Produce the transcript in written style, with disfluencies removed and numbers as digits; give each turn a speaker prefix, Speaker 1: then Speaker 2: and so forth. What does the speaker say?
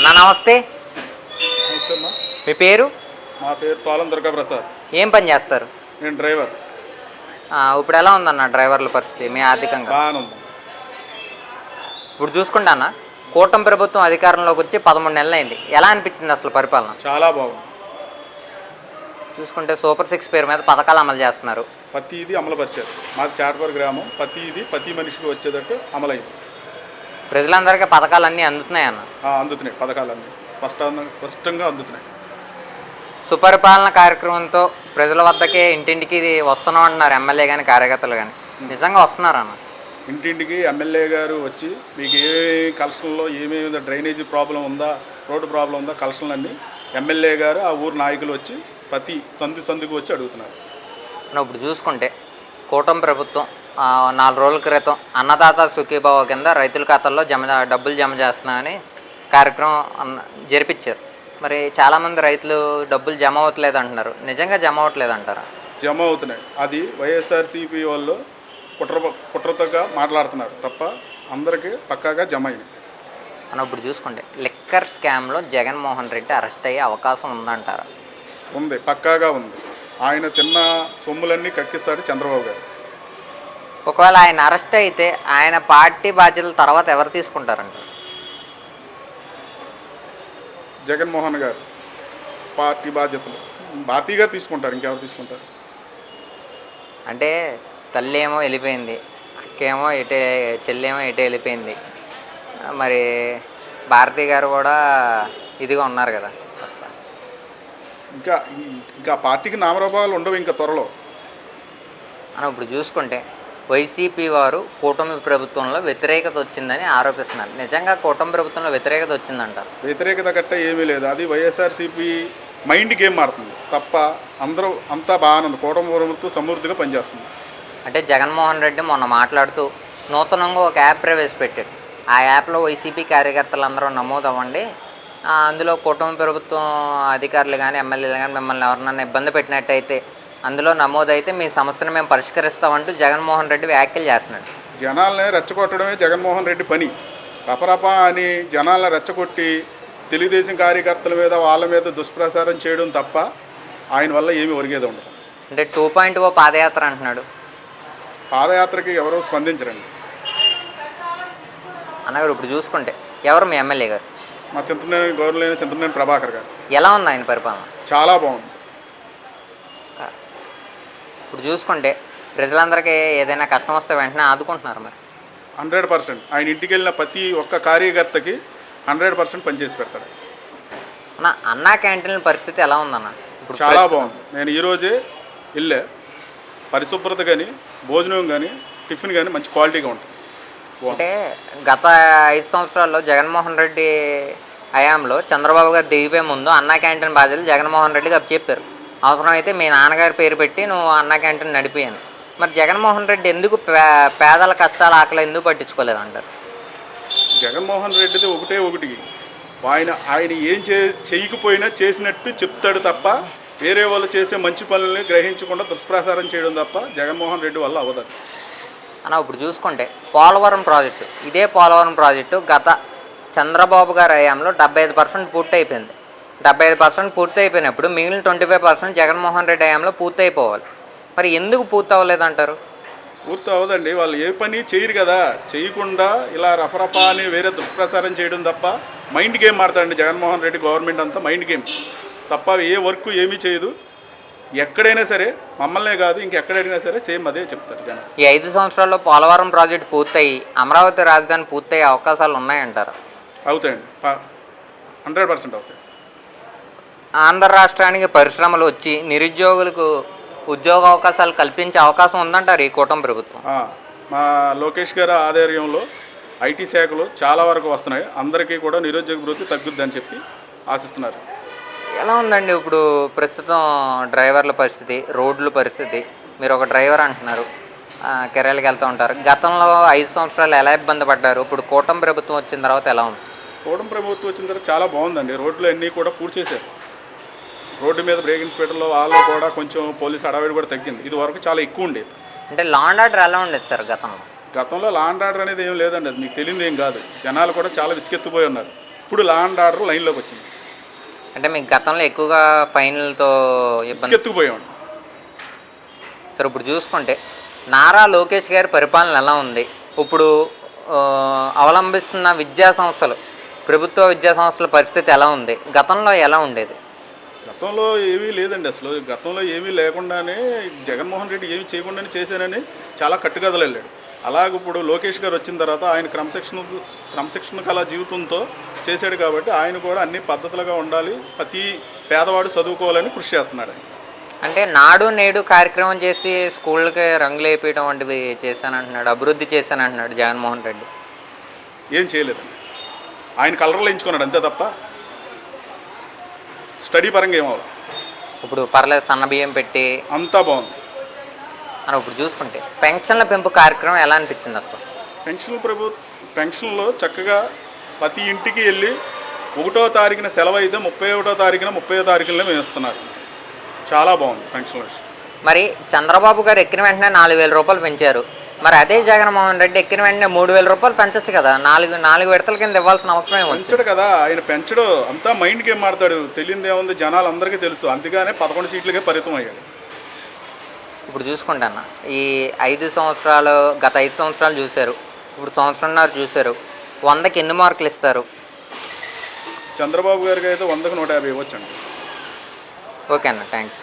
Speaker 1: అన్న నమస్తే.
Speaker 2: నమస్తే అమ్మా.
Speaker 1: మీ పేరు?
Speaker 2: మా పేరు తోలం దుర్గాప్రసాద్.
Speaker 1: ఏం పని చేస్తారు?
Speaker 2: నేను డ్రైవర్.
Speaker 1: ఇప్పుడు ఎలా ఉందన్న డ్రైవర్ల పరిస్థితి మీ ఆర్థికంగా?
Speaker 2: బాగానే ఉంది.
Speaker 1: ఇప్పుడు చూసుకుంటా అన్న, కూటమి ప్రభుత్వం అధికారంలోకి వచ్చి 13 నెలలు అయింది. ఎలా అనిపించింది అసలు పరిపాలన?
Speaker 2: చాలా బాగుంది.
Speaker 1: చూసుకుంటే సూపర్ 6 పేరు మీద పథకాలు అమలు చేస్తున్నారు.
Speaker 2: ప్రతిదీ అమలుపరిచారు. మాది చాటపూర్ గ్రామం. ప్రతి మనిషికి వచ్చేటట్టు అమలైంది.
Speaker 1: ప్రజలందరికీ పథకాలన్నీ అందుతున్నాయన్న?
Speaker 2: అందుతున్నాయి. పథకాలన్నీ స్పష్టంగా అందుతున్నాయి.
Speaker 1: సుపరిపాలన కార్యక్రమంతో ప్రజల వద్దకే ఇంటింటికి వస్తున్నాం అంటున్నారు ఎమ్మెల్యే కానీ కార్యకర్తలు కానీ. నిజంగా వస్తున్నారన్న?
Speaker 2: ఇంటింటికి ఎమ్మెల్యే గారు వచ్చి మీకు ఏ కలెక్షన్లో ఏమేమి డ్రైనేజీ ప్రాబ్లం ఉందా, రోడ్డు ప్రాబ్లం ఉందా, కలెక్షన్లన్నీ ఎమ్మెల్యే గారు ఆ ఊరు నాయకులు వచ్చి ప్రతి సందుకు వచ్చి అడుగుతున్నారు.
Speaker 1: ఇప్పుడు చూసుకుంటే కూటమి ప్రభుత్వం 4 రోజుల క్రితం అన్నదాత సుఖీభావ కింద రైతుల ఖాతాల్లో డబ్బులు జమ చేస్తున్నామని కార్యక్రమం జరిపించారు. మరి చాలామంది రైతులు డబ్బులు జమ అవ్వట్లేదు అంటున్నారు. నిజంగా జమ అవ్వట్లేదు అంటారా?
Speaker 2: జమ అవుతున్నాయి. అది వైఎస్ఆర్సీపీ వాళ్ళు కుట్రతోగా మాట్లాడుతున్నారు తప్ప అందరికీ పక్కాగా జమ అయింది.
Speaker 1: మనం ఇప్పుడు చూసుకుంటే లిక్కర్ స్కామ్లో జగన్మోహన్ రెడ్డి అరెస్ట్ అయ్యే అవకాశం ఉందంటారా?
Speaker 2: ఉంది, పక్కాగా ఉంది. ఆయన తిన్న సొమ్ములన్నీ కక్కిస్తాడు చంద్రబాబు గారు.
Speaker 1: ఒకవేళ ఆయన అరెస్ట్ అయితే ఆయన పార్టీ బాధ్యతల తర్వాత ఎవరు తీసుకుంటారంటారు?
Speaker 2: జగన్మోహన్ గారు పార్టీ బాధ్యతలు భారతీ గారు తీసుకుంటారు. ఇంకెవరు తీసుకుంటారు?
Speaker 1: అంటే తల్లి ఏమో వెళ్ళిపోయింది, అక్కేమో చెల్లేమో ఎటే వెళ్ళిపోయింది. మరి భారతీ గారు కూడా ఇదిగా ఉన్నారు కదా.
Speaker 2: ఇంకా పార్టీకి నామరూపాలు ఉండవు ఇంకా త్వరలో.
Speaker 1: మనం ఇప్పుడు చూసుకుంటే వైసీపీ వారు కూటమి ప్రభుత్వంలో వ్యతిరేకత వచ్చిందని ఆరోపిస్తున్నారు. నిజంగా కూటమి ప్రభుత్వంలో వ్యతిరేకత వచ్చిందంటారు?
Speaker 2: వ్యతిరేకత గట్ట ఏమీ లేదు. అది వైఎస్ఆర్సీపీ మైండ్ గేమ్ ఆడుతుంది తప్ప అందరూ అంతా బాగానే ఉంది. కూటమి ప్రభుత్వం సమృద్ధిగా పనిచేస్తుంది.
Speaker 1: అంటే జగన్మోహన్ రెడ్డి మొన్న మాట్లాడుతూ నూతనంగా ఒక యాప్ ప్రవేశపెట్టాడు. ఆ యాప్లో వైసీపీ కార్యకర్తలు అందరూ నమోదు అవ్వండి, అందులో కూటమి ప్రభుత్వం అధికారులు కానీ ఎమ్మెల్యేలు కానీ మిమ్మల్ని ఎవరినైనా ఇబ్బంది పెట్టినట్టయితే అందులో నమోదైతే మీ సమస్యను మేము పరిష్కరిస్తామంటూ జగన్మోహన్ రెడ్డి వ్యాఖ్యలు చేస్తున్నాడు.
Speaker 2: జనాల్ని రెచ్చగొట్టడమే జగన్మోహన్ రెడ్డి పని. రపరపా అని జనాలను రెచ్చగొట్టి తెలుగుదేశం కార్యకర్తల మీద వాళ్ళ మీద దుష్ప్రచారం చేయడం తప్ప ఆయన వల్ల ఏమీ ఒరిగేది ఉండదు.
Speaker 1: అంటే 2.0 పాదయాత్ర అంటున్నాడు.
Speaker 2: పాదయాత్రకి ఎవరూ స్పందించరండి
Speaker 1: అన్నగారు. ఇప్పుడు చూసుకుంటే ఎవరు మీ ఎమ్మెల్యే గారు?
Speaker 2: మా చింతమనేని ప్రభాకర్ గారు.
Speaker 1: ఎలా ఉంది ఆయన పరిపాలన?
Speaker 2: చాలా బాగుంది.
Speaker 1: ఇప్పుడు చూసుకుంటే ప్రజలందరికీ ఏదైనా కష్టం వస్తే వెంటనే ఆదుకుంటున్నారు. మరి
Speaker 2: 100% ఆయన ఇంటికి వెళ్ళిన ప్రతి ఒక్క కార్యకర్తకి 100% పనిచేసి పెడతాడు.
Speaker 1: అన్నా క్యాంటీన్ల పరిస్థితి ఎలా ఉందన్న?
Speaker 2: ఇప్పుడు చాలా బాగుంది. నేను ఈరోజే వెళ్ళే పరిశుభ్రత కానీ భోజనం కానీ టిఫిన్ కానీ మంచి క్వాలిటీగా ఉంటుంది.
Speaker 1: అంటే గత 5 సంవత్సరాల్లో జగన్మోహన్ రెడ్డి హయాంలో చంద్రబాబు గారు దిగిపోయే ముందు అన్నా క్యాంటీన్ బాధ్యతలు జగన్మోహన్ రెడ్డికి చెప్పారు. అవసరమైతే మీ నాన్నగారి పేరు పెట్టి నువ్వు అన్నా క్యాంటీన్ నడిపాను. మరి జగన్మోహన్ రెడ్డి ఎందుకు పేదల కష్టాల ఆకలి ఎందుకు పట్టించుకోలేదు అంటారు?
Speaker 2: జగన్మోహన్ రెడ్డిది ఒకటి ఆయన ఏం చేయకపోయినా చేసినట్టు చెప్తాడు తప్ప వేరే వాళ్ళు చేసే మంచి పనులని గ్రహించకుండా దుష్ప్రచారం చేయడం తప్ప జగన్మోహన్ రెడ్డి వల్ల అవ్వదు.
Speaker 1: ఇప్పుడు చూసుకుంటే పోలవరం ప్రాజెక్టు, ఇదే పోలవరం ప్రాజెక్టు గత చంద్రబాబు గారి హయాంలో 75% పూర్తి అయిపోయింది. 75% పూర్తి అయిపోయినప్పుడు మిగిలిన 25% జగన్మోహన్ రెడ్డి హయాంలో పూర్తి అయిపోవాలి. మరి ఎందుకు పూర్తి అవ్వలేదంటారు?
Speaker 2: పూర్తి అవ్వదండి. వాళ్ళు ఏ పని చేయరు కదా. చేయకుండా ఇలా రఫరఫా అని వేరే దుష్ప్రచారం చేయడం తప్ప మైండ్ గేమ్ ఆడతాడండి జగన్మోహన్ రెడ్డి గవర్నమెంట్ అంతా. మైండ్ గేమ్ తప్ప ఏ వర్క్ ఏమీ చేయదు. ఎక్కడైనా సరే మమ్మల్నే కాదు ఇంకెక్కడైనా సరే సేమ్ అదే చెప్తారు జనం.
Speaker 1: ఈ 5 సంవత్సరాల్లో పోలవరం ప్రాజెక్టు పూర్తయి అమరావతి రాజధాని పూర్తయ్యే అవకాశాలు ఉన్నాయంటారా?
Speaker 2: అవుతాయండి. 100% అవుతాయి.
Speaker 1: ఆంధ్ర రాష్ట్రానికి పరిశ్రమలు వచ్చి నిరుద్యోగులకు ఉద్యోగ అవకాశాలు కల్పించే అవకాశం ఉందంటారు ఈ కూటమి ప్రభుత్వం.
Speaker 2: మా లోకేష్ గారి ఆధ్వర్యంలో ఐటీ శాఖలు చాలా వరకు వస్తున్నాయి. అందరికీ కూడా నిరుద్యోగ వృత్తి తగ్గుద్దని చెప్పి ఆశిస్తున్నారు.
Speaker 1: ఎలా ఉందండి ఇప్పుడు ప్రస్తుతం డ్రైవర్ల పరిస్థితి, రోడ్ల పరిస్థితి? మీరు ఒక డ్రైవర్ అంటున్నారు, కెరీర్కి వెళ్తూ ఉంటారు. గతంలో 5 సంవత్సరాలు ఎలా ఇబ్బంది పడ్డారు? ఇప్పుడు కూటమి ప్రభుత్వం వచ్చిన తర్వాత ఎలా ఉంది?
Speaker 2: కూటమి ప్రభుత్వం వచ్చిన తర్వాత చాలా బాగుందండి. రోడ్లు అన్నీ కూడా పూర్తి చేశారు. రోడ్డు మీద బ్రేక్ ఇన్స్పెక్టర్లు వాళ్ళు కూడా కొంచెం పోలీసు అడవిడి కూడా తగ్గింది. ఇది వరకు చాలా ఎక్కువ ఉండేది.
Speaker 1: అంటే లా అండ్ ఆర్డర్ ఎలా ఉండేది సార్ గతంలో?
Speaker 2: గతంలో లా అండ్ ఆర్డర్ అనేది ఏం లేదండి. అది మీకు తెలియదు ఏం కాదు. జనాలు కూడా చాలా విసుకెత్తిపోయి ఉన్నారు. ఇప్పుడు లా అండ్ ఆర్డర్ లైన్లోకి వచ్చింది.
Speaker 1: అంటే మీకు గతంలో ఎక్కువగా ఫైనల్తో ఇబ్బంది.
Speaker 2: ఇసుకెత్తుకుపోయాం.
Speaker 1: సరే ఇప్పుడు చూసుకుంటే నారా లోకేష్ గారి పరిపాలన ఎలా ఉంది? ఇప్పుడు అవలంబిస్తున్న విద్యా సంస్థలు, ప్రభుత్వ విద్యా సంస్థల పరిస్థితి ఎలా ఉంది? గతంలో ఎలా ఉండేది?
Speaker 2: గతంలో ఏమీ లేదండి. అసలు గతంలో ఏమీ లేకుండానే జగన్మోహన్ రెడ్డి ఏమీ చేయకుండానే చేశానని చాలా కట్టుకథలు వెళ్ళాడు. అలాగే ఇప్పుడు లోకేష్ గారు వచ్చిన తర్వాత ఆయన క్రమశిక్షణ కల జీవితంతో చేశాడు కాబట్టి ఆయన కూడా అన్ని పద్ధతులుగా ఉండాలి, ప్రతి పేదవాడు చదువుకోవాలని కృషి చేస్తున్నాడు.
Speaker 1: అంటే నాడు నేడు కార్యక్రమం చేసి స్కూళ్ళకి రంగులు వేయడం వంటివి చేశానంటున్నాడు, అభివృద్ధి చేశానంటున్నాడు జగన్మోహన్ రెడ్డి.
Speaker 2: ఏం చేయలేదండి. ఆయన కలర్లు ఎంచుకున్నాడు అంతే తప్ప స్టడీ పరంగా ఏమవ్వాలి.
Speaker 1: ఇప్పుడు పర్లేదు సన్న బియ్యం పెట్టి
Speaker 2: అంతా బాగుంది.
Speaker 1: అని ఇప్పుడు చూసుకుంటే పెన్షన్ల పెంపు కార్యక్రమం ఎలా అనిపించింది అసలు?
Speaker 2: పెన్షన్లో చక్కగా ప్రతి ఇంటికి వెళ్ళి 1వ తారీఖున సెలవు అయితే 31వ తారీఖున 30వ తారీఖున మేము ఇస్తున్నారు. చాలా బాగుంది పెన్షన్ల విషయం.
Speaker 1: మరి చంద్రబాబు గారు ఎక్కిన వెంటనే 4,000 రూపాయలు పెంచారు. మరి అదే జగన్మోహన్ రెడ్డి ఎక్కిన వెంటనే 3,000 రూపాయలు పెంచచ్చు కదా? నాలుగు విడతల కింద ఇవ్వాల్సిన అవసరం ఏమో.
Speaker 2: పెంచడు కదా ఆయన, పెంచడు. అంతా మైండ్ గేమ్ ఆడతాడు. తెలియదు ఏముంది, జనాలు అందరికీ తెలుసు. అందుకనే 11 సీట్లకే పరిమితం అయ్యాడు.
Speaker 1: ఇప్పుడు చూసుకుంటాను ఈ 5 సంవత్సరాలు, గత 5 సంవత్సరాలు చూశారు, ఇప్పుడు సంవత్సరంన్నర చూశారు. 100కి ఎన్ని మార్కులు ఇస్తారు?
Speaker 2: చంద్రబాబు గారికి అయితే 100కి 150 ఇవ్వచ్చండి.
Speaker 1: ఓకే అన్న, థ్యాంక్ యూ.